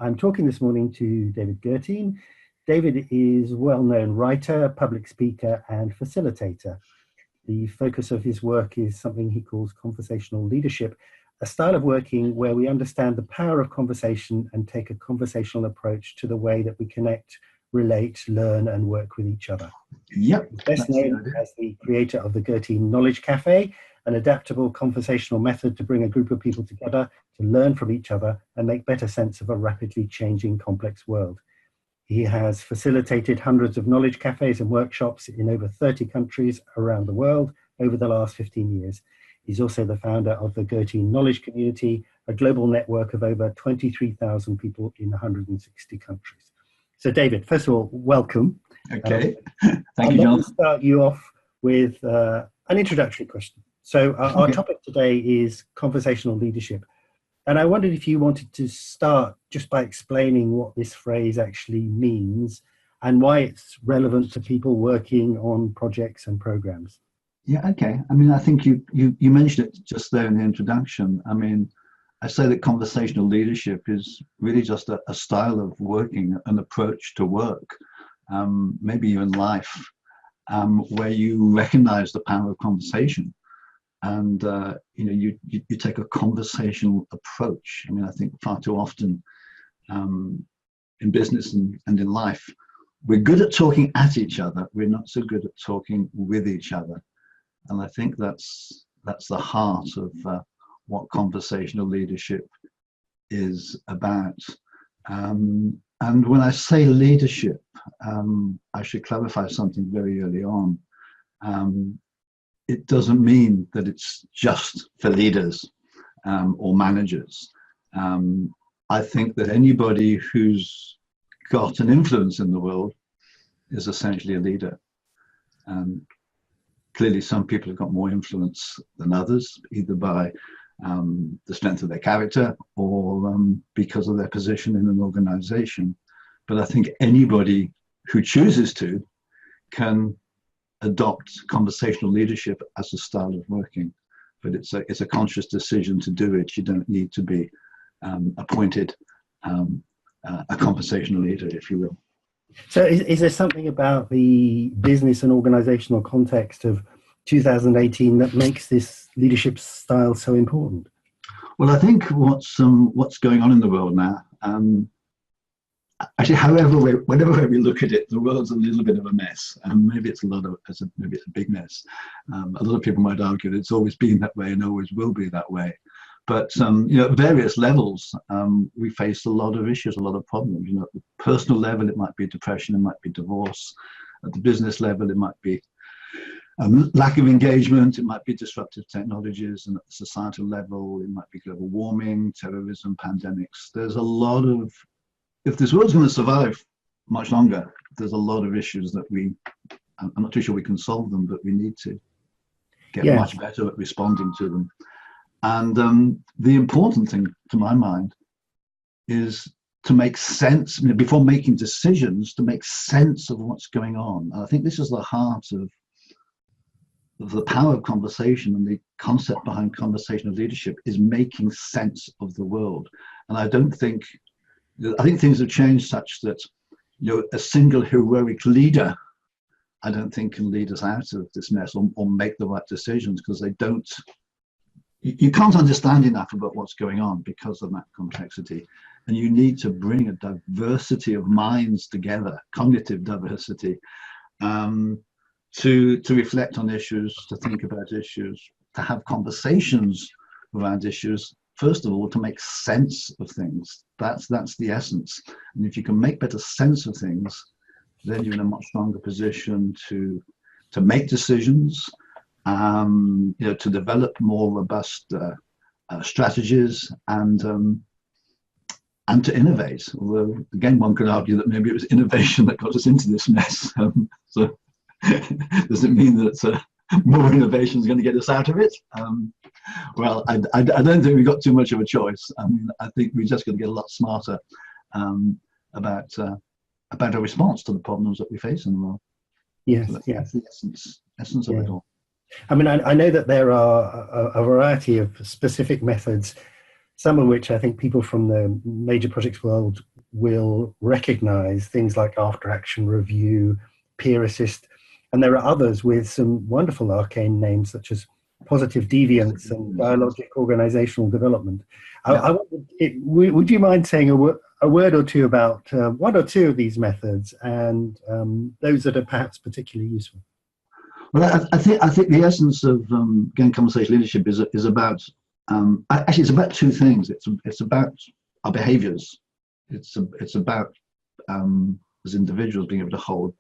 I'm talking this morning to David Gurteen. David is a well-known writer, public speaker, and facilitator. The focus of his work is something he calls conversational leadership, a style of working where we understand the power of conversation and take a conversational approach to the way that we connect, relate, learn, and work with each other. Yep. He's best known as the creator of the Gurteen Knowledge Café, an adaptable conversational method to bring a group of people together to learn from each other and make better sense of a rapidly changing, complex world. He has facilitated hundreds of knowledge cafes and workshops in over 30 countries around the world over the last 15 years. He's also the founder of the Gurteen Knowledge Community, a global network of over 23,000 people in 160 countries. So David, first of all, welcome. Okay, thank you, John. Let me start you off with an introductory question. So our topic today is conversational leadership. And I wondered if you wanted to start just by explaining what this phrase actually means and why it's relevant to people working on projects and programs. Yeah, okay. I mean, I think you mentioned it just there in the introduction. I mean, I say that conversational leadership is really just a style of working, an approach to work, maybe even life, where you recognize the power of conversation. And you take a conversational approach. I mean, I think far too often in business and in life, we're good at talking at each other. We're not so good at talking with each other. And I think that's the heart of what conversational leadership is about. And when I say leadership, I should clarify something very early on. It doesn't mean that it's just for leaders or managers. I think that anybody who's got an influence in the world is essentially a leader. Clearly, some people have got more influence than others, either by the strength of their character or because of their position in an organization. But I think anybody who chooses to can adopt conversational leadership as a style of working, but it's a conscious decision to do it. You don't need to be appointed a conversational leader, if you will. So is there something about the business and organizational context of 2018 that makes this leadership style so important? Well, I think what's going on in the world now, actually, whenever we look at it, the world's a little bit of a mess, and maybe it's a big mess. A lot of people might argue that it's always been that way and always will be that way. But at various levels, we face a lot of issues, a lot of problems. At the personal level, it might be depression, it might be divorce. At the business level, it might be lack of engagement, it might be disruptive technologies, and at the societal level, it might be global warming, terrorism, pandemics. There's a lot of, if this world's going to survive much longer, there's a lot of issues that I'm not too sure we can solve them, but we need to get much better at responding to them. And the important thing, to my mind, is to make sense, before making decisions, to make sense of what's going on. And I think this is the heart of the power of conversation, and the concept behind conversational leadership is making sense of the world. And I think things have changed such that a single heroic leader, I don't think, can lead us out of this mess or make the right decisions, because you can't understand enough about what's going on because of that complexity. And you need to bring a diversity of minds together, cognitive diversity, to reflect on issues, to think about issues, to have conversations around issues. First of all, to make sense of things. That's the essence. And if you can make better sense of things, then you're in a much stronger position to make decisions, to develop more robust strategies, and to innovate. Although, again, one could argue that maybe it was innovation that got us into this mess. So does it mean that more innovation is going to get us out of it? Well, I don't think we've got too much of a choice. I think we just got to get a lot smarter about our response to the problems that we face in the world. Yes, so that's the essence of it all. I mean, I know that there are a variety of specific methods some of which I think people from the major projects world will recognize, things like after action review, peer assist, and there are others with some wonderful arcane names such as positive deviance and dialogic organizational development. Yeah. Would you mind saying a word or two about one or two of these methods, and those that are perhaps particularly useful? Well, I think the essence of again, conversation leadership is about actually it's about two things. It's about our behaviors. It's about as individuals being able to hold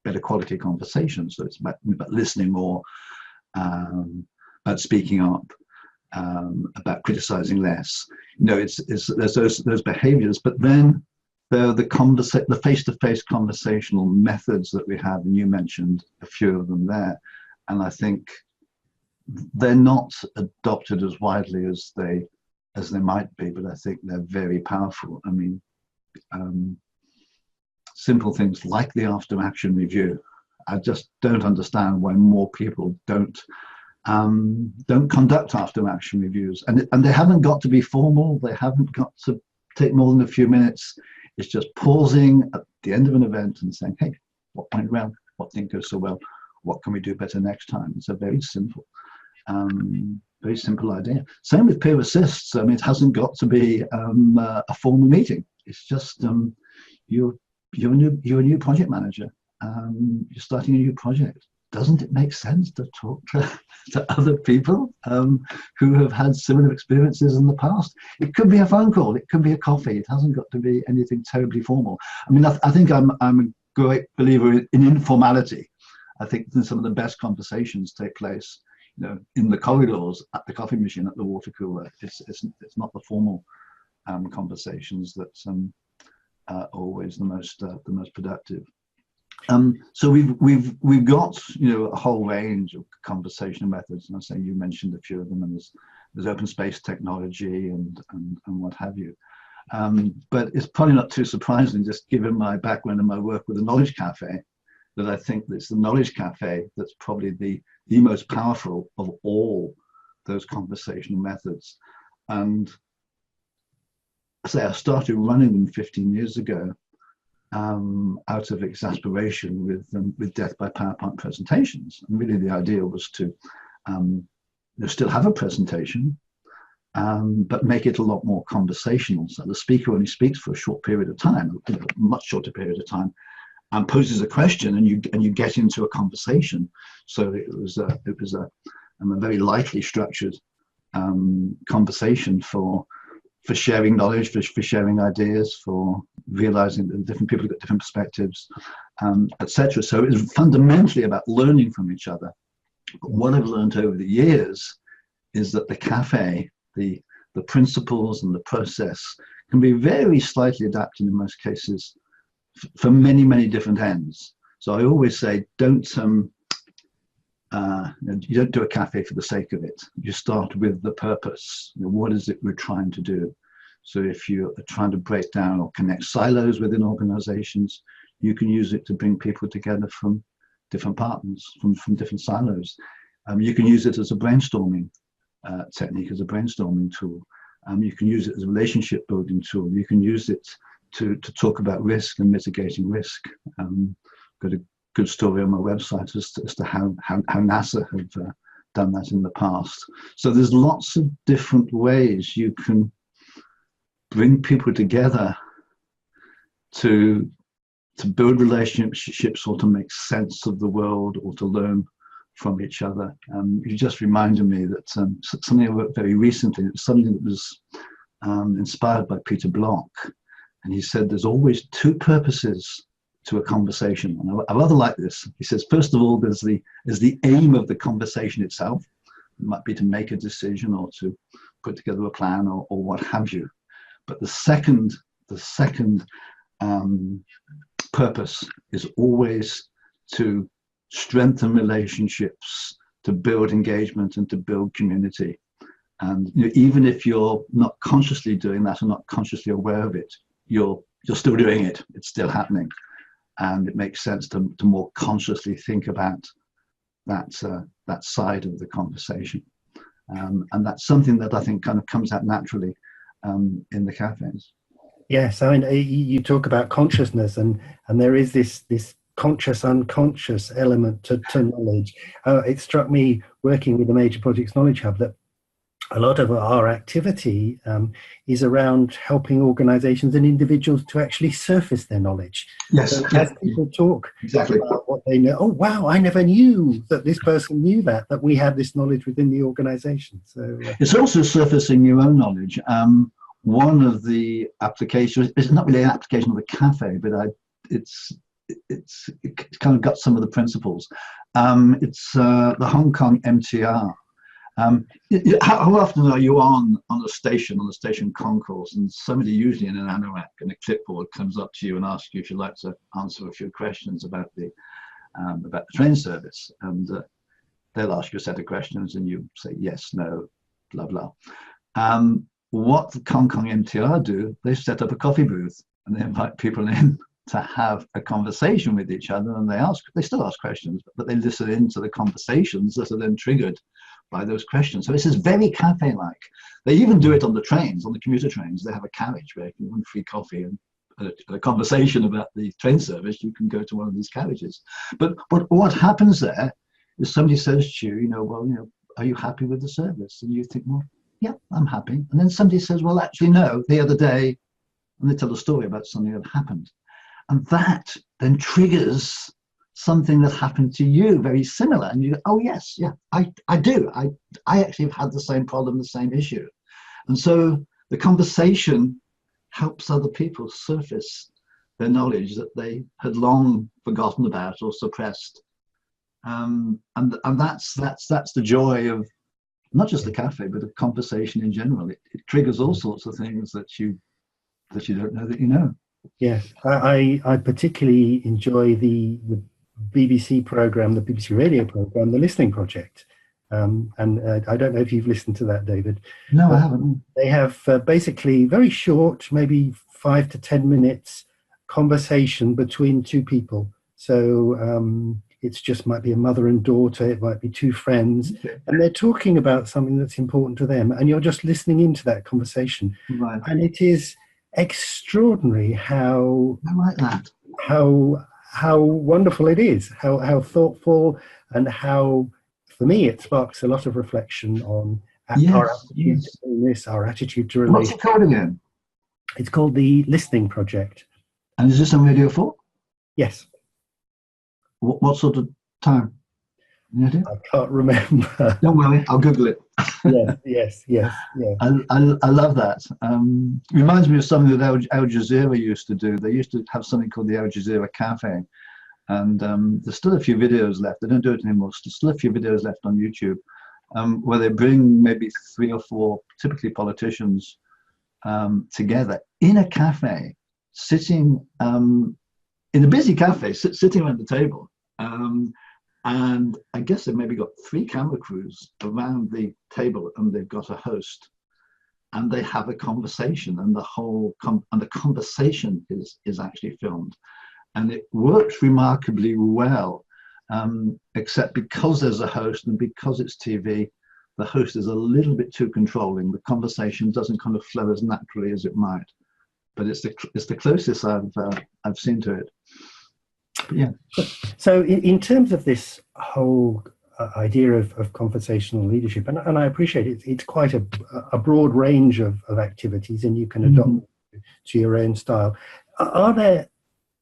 better quality conversations. So it's about listening more, about speaking up, about criticizing less. You know, there's those behaviors, but then there are the face-to-face conversational methods that we have, and you mentioned a few of them there. And I think they're not adopted as widely as they might be, but I think they're very powerful. I mean, simple things like the after action review. I just don't understand why more people don't conduct after action reviews, and they haven't got to be formal. They haven't got to take more than a few minutes. It's just pausing at the end of an event and saying, hey, what went well? What didn't go so well? What can we do better next time? It's a very simple idea. Same with peer assists. I mean, it hasn't got to be a formal meeting. It's just you're a new project manager. You're starting a new project. Doesn't it make sense to talk to other people who have had similar experiences in the past? It could be a phone call. It could be a coffee. It hasn't got to be anything terribly formal. I mean, I think I'm a great believer in informality. I think some of the best conversations take place, you know, in the corridors, at the coffee machine, at the water cooler. It's not the formal conversations that are always the most productive. So we've got, you know, a whole range of conversational methods, and I say you mentioned a few of them, and there's open space technology and what have you. But it's probably not too surprising, just given my background and my work with the Knowledge Café, that I think it's the Knowledge Café that's probably the most powerful of all those conversational methods. And I say I started running them 15 years ago. Out of exasperation with death by PowerPoint presentations. And really the idea was to still have a presentation, but make it a lot more conversational. So the speaker only speaks for a short period of time, a much shorter period of time, and poses a question, and you get into a conversation. So it was a very lightly structured conversation for sharing knowledge, for sharing ideas, for realizing that different people have got different perspectives, etc. So it's fundamentally about learning from each other. But what I've learned over the years is that the cafe, the principles and the process can be very slightly adapted in most cases for many, many different ends. So I always say, you don't do a cafe for the sake of it. You start with the purpose. You know, what is it we're trying to do? So if you're trying to break down or connect silos within organizations, you can use it to bring people together from different partners, from different silos. You can use it as a brainstorming technique, as a brainstorming tool. You can use it as a relationship building tool. You can use it to talk about risk and mitigating risk. Got a good story on my website as to how NASA have done that in the past. So there's lots of different ways you can bring people together to build relationships, or to make sense of the world, or to learn from each other. You just reminded me that something I worked very recently, something that was inspired by Peter Block, and he said there's always two purposes to a conversation. And I rather like this. He says, first of all, there's the aim of the conversation itself. It might be to make a decision or to put together a plan or what have you. But the second purpose is always to strengthen relationships, to build engagement, and to build community. And you know, even if you're not consciously doing that or not consciously aware of it, you're still doing it. It's still happening. And it makes sense to more consciously think about that side of the conversation. And that's something that I think kind of comes out naturally. in the cafes. Yes, I mean, you talk about consciousness, and there is this conscious unconscious element to knowledge. It struck me working with the Major Projects Knowledge Hub that a lot of our activity is around helping organisations and individuals to actually surface their knowledge. Yes, so as people talk exactly about what they know, oh wow, I never knew that this person knew that we had this knowledge within the organisation. So it's also surfacing your own knowledge. One of the applications, it's not really an application of the cafe, but it kind of got some of the principles. It's the Hong Kong MTR. How often are you on the station concourse, and somebody usually in an anorak and a clipboard comes up to you and asks you if you'd like to answer a few questions about the train service, and they'll ask you a set of questions and you say yes, no, blah blah. What the Hong Kong MTR do, they set up a coffee booth and they invite people in to have a conversation with each other, and they still ask questions, but they listen into the conversations that are then triggered by those questions. So this is very cafe-like. They even do it on the trains, on the commuter trains. They have a carriage where if you want free coffee and a conversation about the train service, you can go to one of these carriages. But what happens there is somebody says to you, well, are you happy with the service? And you think, well, yeah, I'm happy. And then somebody says, well, actually, no, the other day, and they tell a story about something that happened. And that then triggers something that happened to you very similar, and you go, oh yes, yeah, I do, I actually have had the same problem, the same issue. And so the conversation helps other people surface their knowledge that they had long forgotten about or suppressed, and that's the joy of not just the cafe but of conversation in general. It triggers all sorts of things that you don't know that you know. Yes, I particularly enjoy the BBC program, the BBC radio program, the Listening Project. And I don't know if you've listened to that, David. No, I haven't. They have basically very short, maybe 5 to 10 minutes conversation between two people. So it's just might be a mother and daughter, it might be two friends, and they're talking about something that's important to them, and you're just listening into that conversation. Right. And it is extraordinary how I like that. How wonderful it is, how thoughtful, and how, for me, it sparks a lot of reflection on our attitude to this, our attitude to relations. What's it called again? It's called the Listening Project. And is this on Radio 4? Yes. What sort of time? Any idea? I can't remember. Don't worry, I'll Google it. Yes. I love that. Reminds me of something that Al Jazeera used to do. They used to have something called the Al Jazeera Café, and there's still a few videos left. They don't do it anymore. There's still a few videos left on YouTube, where they bring maybe 3 or 4, typically politicians, together in a cafe, sitting in a busy cafe, sitting around the table. And I guess they've maybe got 3 camera crews around the table, and they've got a host, and they have a conversation, and the conversation is actually filmed, and it works remarkably well, except because there's a host and because it's TV, the host is a little bit too controlling. The conversation doesn't kind of flow as naturally as it might, but it's the closest I've seen to it. Yeah. So in terms of this whole idea of conversational leadership, and I appreciate it, it's quite a broad range of activities, and you can adopt to your own style.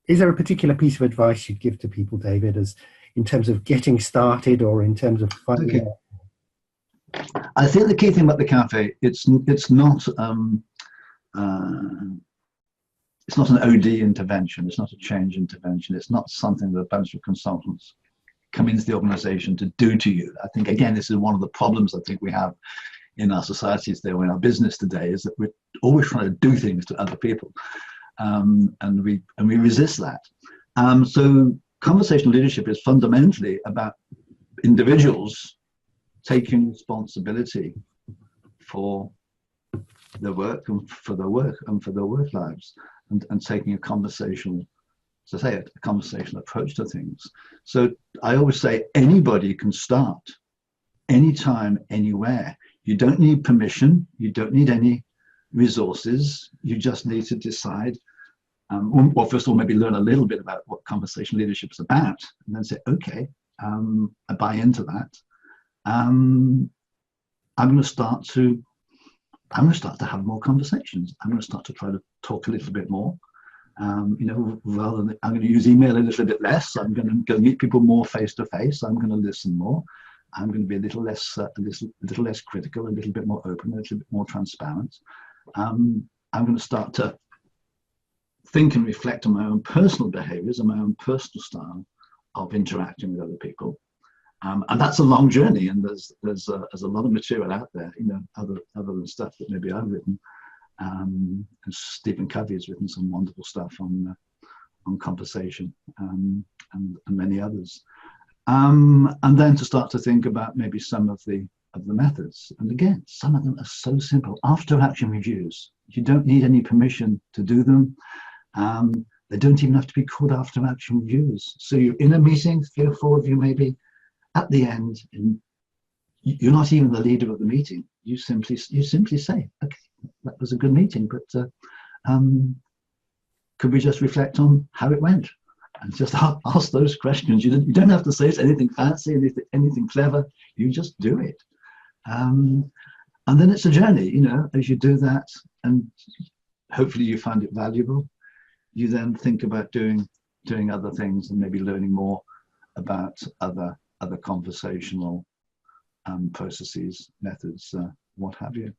Is there a particular piece of advice you'd give to people, David, as in terms of getting started, or in terms of finding out? I think the key thing about the cafe, it's not it's not an OD intervention. It's not a change intervention. It's not something that a bunch of consultants come into the organization to do to you. I think, again, this is one of the problems I think we have in our societies today, or in our business today, is that we're always trying to do things to other people. And we resist that. So conversational leadership is fundamentally about individuals taking responsibility for their work and for their work lives, and taking a conversational approach to things. So I always say anybody can start, anytime, anywhere. You don't need permission. You don't need any resources. You just need to decide. Well, first of all, maybe learn a little bit about what conversation leadership is about, and then say, okay, I buy into that. I'm going to start to have more conversations. I'm going to start to try to talk a little bit more. Rather than I'm going to use email a little bit less. I'm going to go meet people more face to face. I'm going to listen more. I'm going to be a little less critical, a little bit more open, a little bit more transparent. I'm going to start to think and reflect on my own personal behaviors and my own personal style of interacting with other people. And that's a long journey, and there's a lot of material out there, other than stuff that maybe I've written. And Stephen Covey has written some wonderful stuff on conversation, and many others. And then to start to think about maybe some of the methods. And again, some of them are so simple. After action reviews, you don't need any permission to do them. They don't even have to be called after action reviews. So you're in a meeting, 3 or 4 of you maybe. At the end, you're not even the leader of the meeting. You simply say, okay, that was a good meeting, but could we just reflect on how it went? And just ask those questions. You don't have to say it's anything fancy, anything clever. You just do it. And then it's a journey, as you do that, and hopefully you find it valuable. You then think about doing other things and maybe learning more about other conversational processes, methods, what have you.